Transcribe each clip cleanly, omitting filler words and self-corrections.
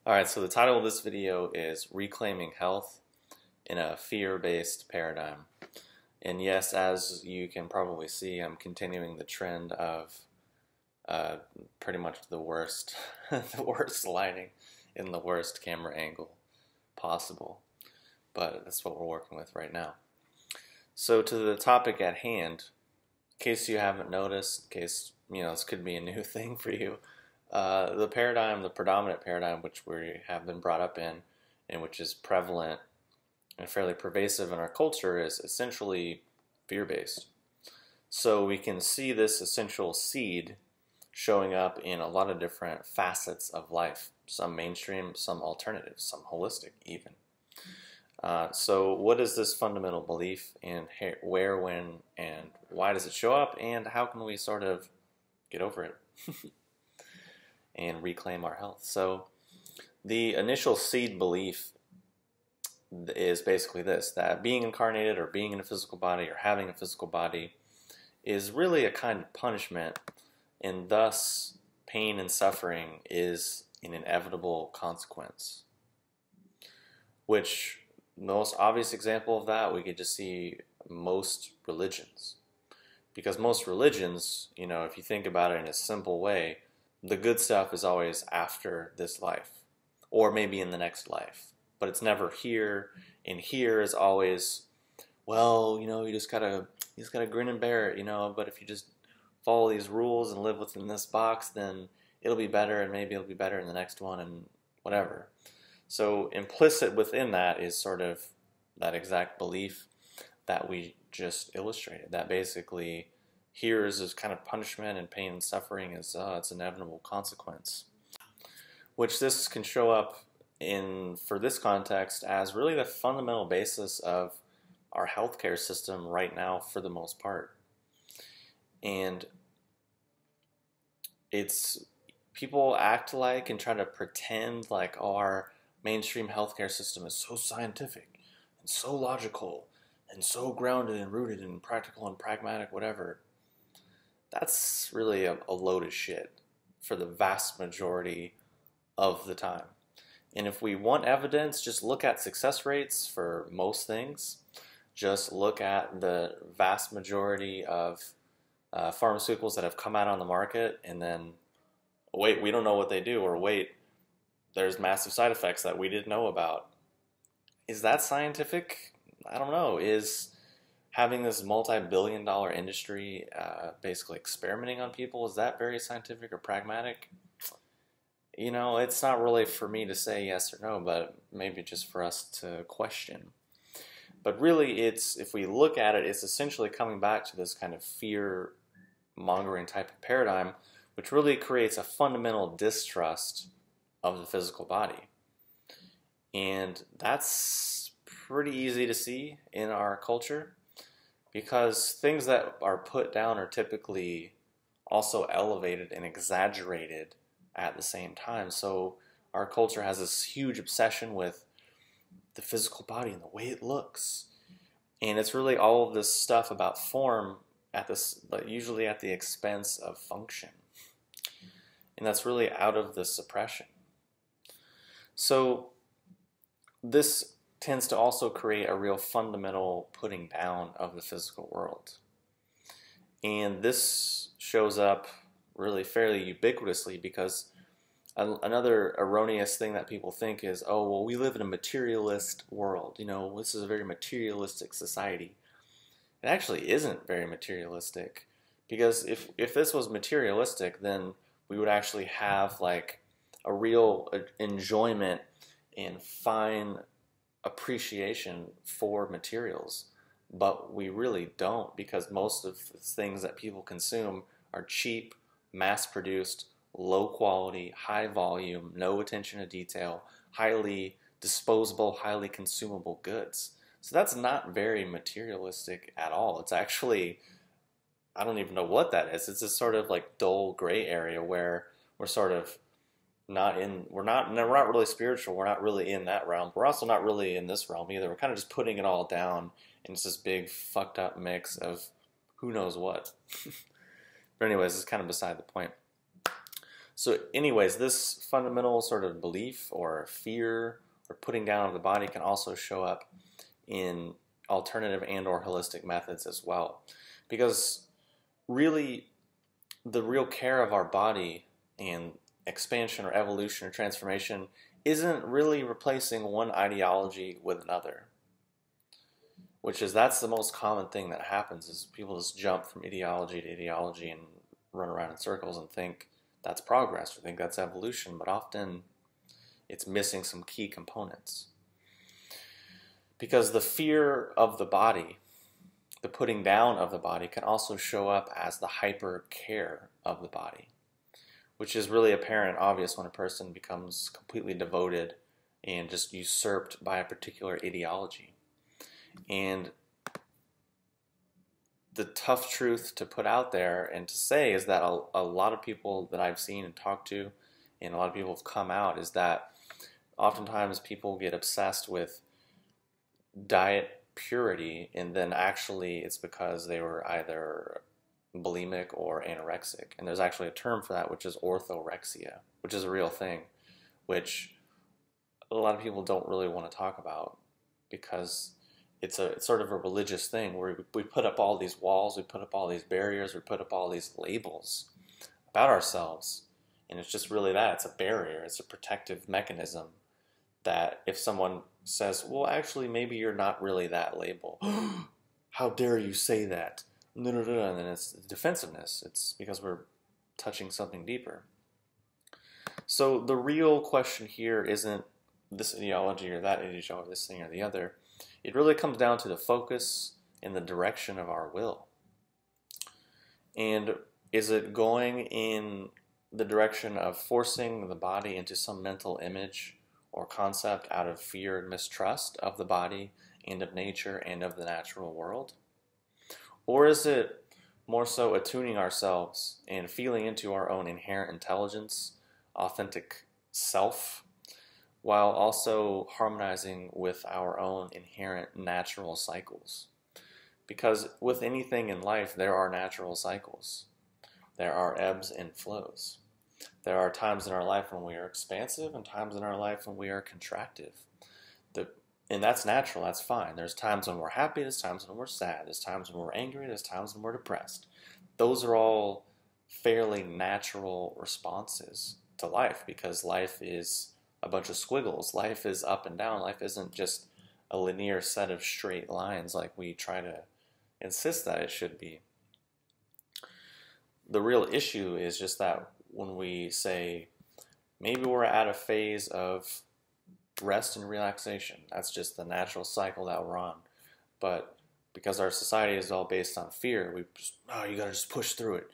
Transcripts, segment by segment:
Alright, so the title of this video is Reclaiming Health in a Fear-Based Paradigm. And yes, as you can probably see, I'm continuing the trend of pretty much the worst, the worst lighting in the worst camera angle possible. But that's what we're working with right now. So to the topic at hand, in case you haven't noticed, in case, this could be a new thing for you, the predominant paradigm which we have been brought up in, and which is prevalent and fairly pervasive in our culture, is essentially fear-based. So we can see this essential seed showing up in a lot of different facets of life, some mainstream, some alternative, some holistic even. So what is this fundamental belief, and where, when, and why does it show up, and how can we sort of get over it and reclaim our health? So the initial seed belief is basically this, that being incarnated or being in a physical body or having a physical body is really a kind of punishment, and thus pain and suffering is an inevitable consequence. Which, the most obvious example of that, we could just see most religions. Because most religions, if you think about it in a simple way, the good stuff is always after this life, or maybe in the next life. But it's never here, and here is always, well, you just gotta grin and bear it, but if you just follow these rules and live within this box, then it'll be better, and maybe it'll be better in the next one, and whatever. So implicit within that is sort of that exact belief that we just illustrated, that basically here is this kind of punishment, and pain and suffering is its inevitable consequence. Which this can show up in, for this context, as really the fundamental basis of our healthcare system right now for the most part. And it's, people act like and try to pretend like, oh, our mainstream healthcare system is so scientific and so logical and so grounded and rooted and practical and pragmatic, whatever. That's really a load of shit for the vast majority of the time. And if we want evidence, just look at success rates for most things. Just look at the vast majority of pharmaceuticals that have come out on the market, and then, wait, we don't know what they do, or wait, there's massive side effects that we didn't know about. Is that scientific? I don't know. Is having this multi-billion-dollar industry basically experimenting on people, is that very scientific or pragmatic? It's not really for me to say yes or no, but maybe just for us to question. But really, if we look at it, it's essentially coming back to this kind of fear-mongering type of paradigm, which really creates a fundamental distrust of the physical body. And that's pretty easy to see in our culture, because things that are put down are typically also elevated and exaggerated at the same time. So our culture has this huge obsession with the physical body and the way it looks. And it's really all of this stuff about form but usually at the expense of function. And that's really out of the suppression. So this tends to also create a real fundamental putting down of the physical world. And this shows up really fairly ubiquitously, because another erroneous thing that people think is, oh, well, we live in a materialist world. This is a very materialistic society. It actually isn't very materialistic, because if this was materialistic, then we would actually have like a real enjoyment and fine appreciation for materials. But we really don't, because most of the things that people consume are cheap, mass-produced, low quality, high volume, no attention to detail, highly disposable, highly consumable goods. So that's not very materialistic at all. It's actually, I don't even know what that is. It's this sort of like dull gray area where we're sort of we're not really spiritual. We're not really in that realm. We're also not really in this realm either. We're kind of just putting it all down, and it's this big fucked up mix of who knows what. But anyways, it's kind of beside the point. So anyways, this fundamental sort of belief or fear or putting down of the body can also show up in alternative and or holistic methods as well. Because really, the real care of our body and expansion or evolution or transformation isn't really replacing one ideology with another. That's the most common thing that happens, is people just jump from ideology to ideology and run around in circles and think that's progress or think that's evolution, but often it's missing some key components. Because the fear of the body, the putting down of the body, can also show up as the hyper care of the body, which is really apparent and obvious when a person becomes completely devoted and just usurped by a particular ideology. And the tough truth to put out there and to say is that a lot of people that I've seen and talked to, and a lot of people have come out, is that oftentimes people get obsessed with diet purity, and then actually it's because they were either bulimic or anorexic. And there's actually a term for that, which is orthorexia, which is a real thing, which a lot of people don't really want to talk about, because it's sort of a religious thing where we put up all these walls, we put up all these barriers, we put up all these labels about ourselves. And it's just really that. It's a barrier. It's a protective mechanism that if someone says, well, actually, maybe you're not really that label. How dare you say that? No, no, no. And then it's defensiveness. It's because we're touching something deeper. So the real question here isn't this ideology or that ideology or this thing or the other. It really comes down to the focus and the direction of our will. And is it going in the direction of forcing the body into some mental image or concept out of fear and mistrust of the body and of nature and of the natural world? Or is it more so attuning ourselves and feeling into our own inherent intelligence, authentic self, while also harmonizing with our own inherent natural cycles? Because with anything in life, there are natural cycles. There are ebbs and flows. There are times in our life when we are expansive and times in our life when we are contractive. And that's natural, that's fine. There's times when we're happy, there's times when we're sad, there's times when we're angry, there's times when we're depressed. Those are all fairly natural responses to life, because life is a bunch of squiggles. Life is up and down. Life isn't just a linear set of straight lines like we try to insist that it should be. The real issue is just that when we say, maybe we're at a phase of rest and relaxation, that's just the natural cycle that we're on. But because our society is all based on fear, we just, you gotta just push through it.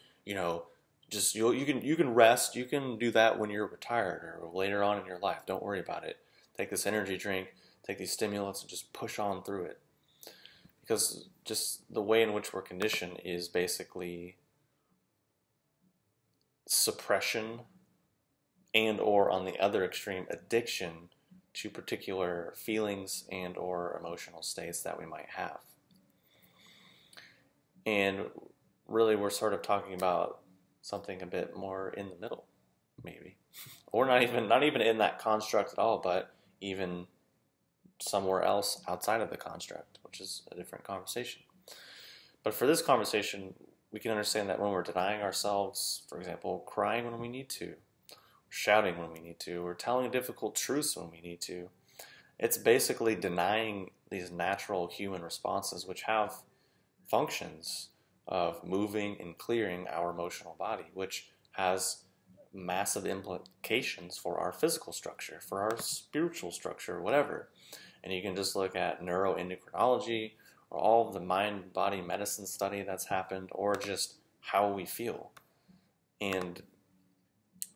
Just you can rest, you can do that when you're retired or later on in your life. Don't worry about it. Take this energy drink, take these stimulants, and just push on through it. Because just the way in which we're conditioned is basically suppression and or, on the other extreme, addiction to particular feelings and or emotional states that we might have. And really we're sort of talking about something a bit more in the middle, maybe. Or not even in that construct at all, but even somewhere else outside of the construct, which is a different conversation. But for this conversation, we can understand that when we're denying ourselves, for example, crying when we need to, shouting when we need to, or telling difficult truths when we need to, it's basically denying these natural human responses which have functions of moving and clearing our emotional body, which has massive implications for our physical structure, for our spiritual structure, whatever. And you can just look at neuroendocrinology or all of the mind-body medicine study that's happened, or just how we feel. And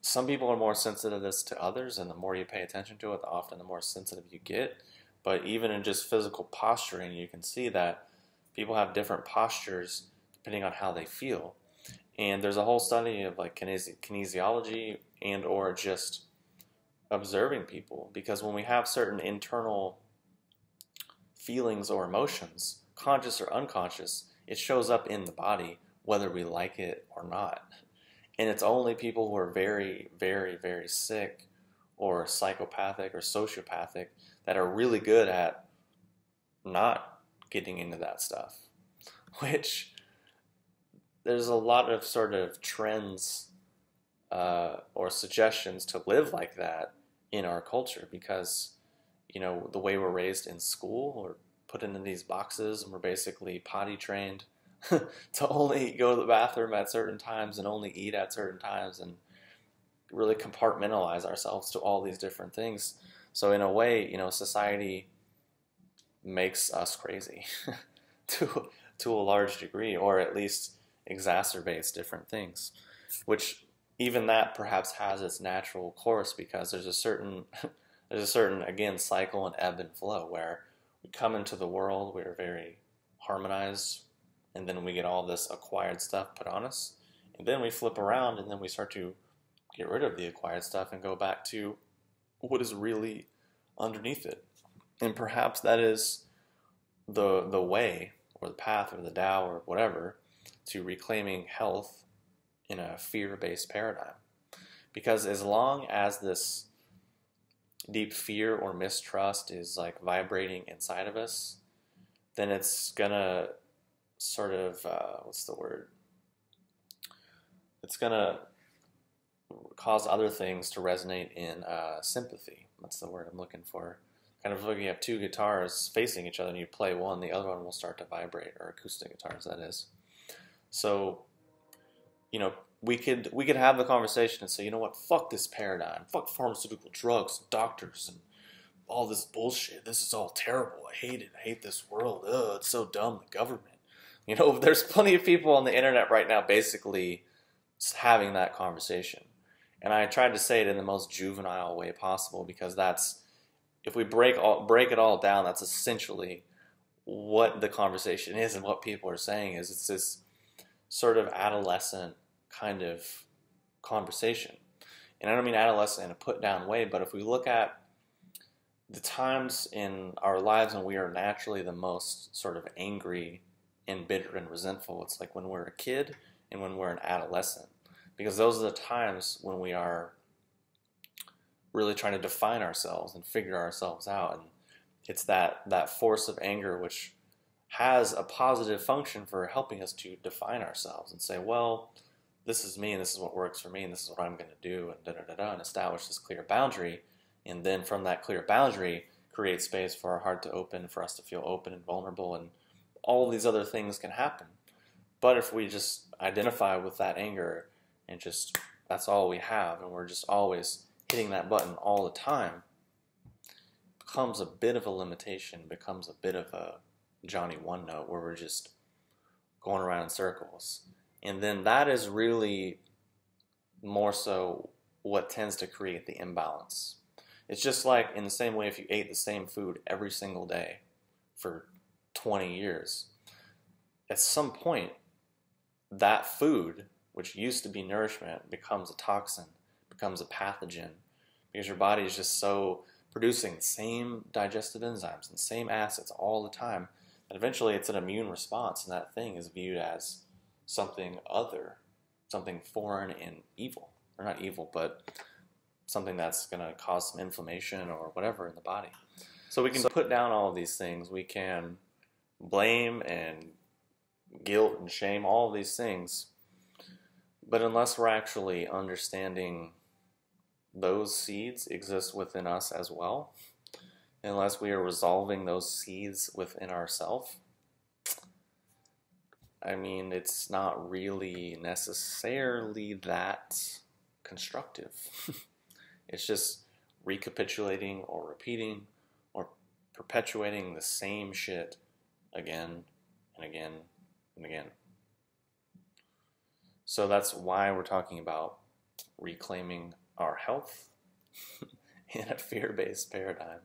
some people are more sensitive to this to others, and the more you pay attention to it, often the more sensitive you get. But even in just physical posturing, you can see that people have different postures depending on how they feel. And there's a whole study of like kinesiology and or just observing people, because when we have certain internal feelings or emotions, conscious or unconscious, it shows up in the body whether we like it or not. And it's only people who are very, very, very sick or psychopathic or sociopathic that are really good at not getting into that stuff. Which there's a lot of sort of trends or suggestions to live like that in our culture because, you know, the way we're raised in school, we're put into these boxes and we're basically potty trained to only go to the bathroom at certain times and only eat at certain times and really compartmentalize ourselves to all these different things. So in a way, you know, society makes us crazy to a large degree, or at least exacerbates different things, which even that perhaps has its natural course because there's a certain again cycle and ebb and flow where we come into the world, we're very harmonized, and then we get all this acquired stuff put on us, and then we flip around and then we start to get rid of the acquired stuff and go back to what is really underneath it. And perhaps that is the way or the path or the Tao or whatever to reclaiming health in a fear-based paradigm. Because as long as this deep fear or mistrust is like vibrating inside of us, then it's gonna sort of, what's the word? It's gonna cause other things to resonate in sympathy. That's the word I'm looking for. Kind of like you have two guitars facing each other and you play one, the other one will start to vibrate, or acoustic guitars, that is. So, you know, we could have the conversation and say, you know what, fuck this paradigm, fuck pharmaceutical drugs, doctors, and all this bullshit. This is all terrible. I hate it. I hate this world. Ugh, it's so dumb, the government. You know, there's plenty of people on the internet right now basically having that conversation. And I tried to say it in the most juvenile way possible because that's, if we break it all down, that's essentially what the conversation is and what people are saying is it's this sort of adolescent kind of conversation. And I don't mean adolescent in a put down way, but if we look at the times in our lives when we are naturally the most sort of angry and bitter and resentful, it's like when we're a kid and when we're an adolescent. Because those are the times when we are really trying to define ourselves and figure ourselves out. And it's that force of anger which has a positive function for helping us to define ourselves and say, well, this is me and this is what works for me and this is what I'm going to do and da-da-da-da, and establish this clear boundary. And then from that clear boundary, create space for our heart to open, for us to feel open and vulnerable, and all these other things can happen. But if we just identify with that anger and just, that's all we have, and we're just always hitting that button all the time, becomes a bit of a limitation, becomes a bit of a Johnny One Note where we're just going around in circles. And then that is really more so what tends to create the imbalance. It's just like in the same way if you ate the same food every single day for 20 years, at some point that food, which used to be nourishment, becomes a toxin, becomes a pathogen, because your body is just so producing the same digestive enzymes and same acids all the time that eventually it's an immune response, and that thing is viewed as something other, something foreign and evil. Or not evil, but something that's going to cause some inflammation or whatever in the body. So we can put down all of these things. We can blame and guilt and shame, all of these things. But unless we're actually understanding those seeds exist within us as well, unless we are resolving those seeds within ourselves, I mean, it's not really necessarily that constructive. It's just recapitulating or repeating or perpetuating the same shit again and again and again. So that's why we're talking about reclaiming our health in a fear-based paradigm.